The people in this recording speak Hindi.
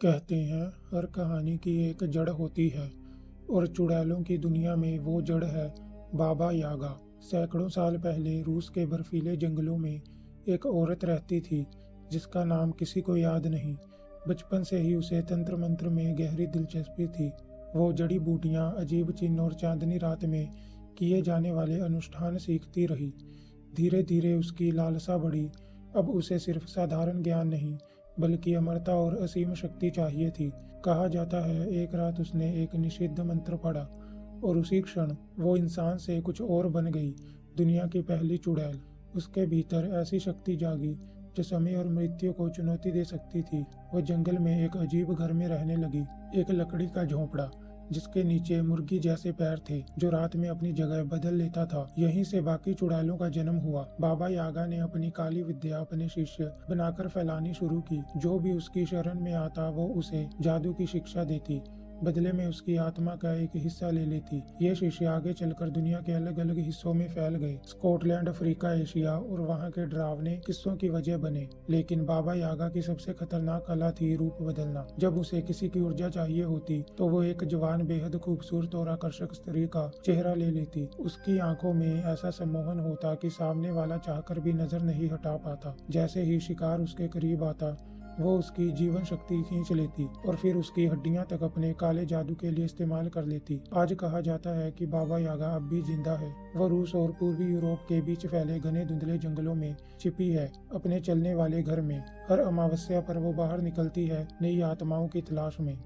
कहते हैं हर कहानी की एक जड़ होती है और चुड़ैलों की दुनिया में वो जड़ है बाबा यागा। सैकड़ों साल पहले रूस के बर्फीले जंगलों में एक औरत रहती थी जिसका नाम किसी को याद नहीं। बचपन से ही उसे तंत्र मंत्र में गहरी दिलचस्पी थी। वो जड़ी बूटियां, अजीब चिन्ह और चांदनी रात में किए जाने वाले अनुष्ठान सीखती रही। धीरे धीरे उसकी लालसा बढ़ी। अब उसे सिर्फ साधारण ज्ञान नहीं बल्कि अमरता और असीम शक्ति चाहिए थी। कहा जाता है एक रात उसने एक निषिद्ध मंत्र पढ़ा और उसी क्षण वो इंसान से कुछ और बन गई, दुनिया की पहली चुड़ैल। उसके भीतर ऐसी शक्ति जागी जो समय और मृत्यु को चुनौती दे सकती थी। वो जंगल में एक अजीब घर में रहने लगी, एक लकड़ी का झोंपड़ा जिसके नीचे मुर्गी जैसे पैर थे जो रात में अपनी जगह बदल लेता था। यहीं से बाकी चुड़ैलों का जन्म हुआ। बाबा यागा ने अपनी काली विद्या अपने शिष्य बनाकर फैलानी शुरू की। जो भी उसकी शरण में आता वो उसे जादू की शिक्षा देती, बदले में उसकी आत्मा का एक हिस्सा ले लेती। ये शिष्य आगे चलकर दुनिया के अलग अलग हिस्सों में फैल गए। स्कॉटलैंड, अफ्रीका, एशिया और वहाँ के डरावने किस्सों की वजह बने। लेकिन बाबा यागा की सबसे खतरनाक कला थी रूप बदलना। जब उसे किसी की ऊर्जा चाहिए होती तो वो एक जवान, बेहद खूबसूरत और आकर्षक स्त्री का चेहरा ले लेती। उसकी आंखों में ऐसा सम्मोहन होता कि सामने वाला चाहकर भी नजर नहीं हटा पाता। जैसे ही शिकार उसके करीब आता वो उसकी जीवन शक्ति खींच लेती और फिर उसकी हड्डियां तक अपने काले जादू के लिए इस्तेमाल कर लेती। आज कहा जाता है कि बाबा यागा अब भी जिंदा है। वह रूस और पूर्वी यूरोप के बीच फैले घने धुंधले जंगलों में छिपी है, अपने चलने वाले घर में। हर अमावस्या पर वो बाहर निकलती है नई आत्माओं की तलाश में।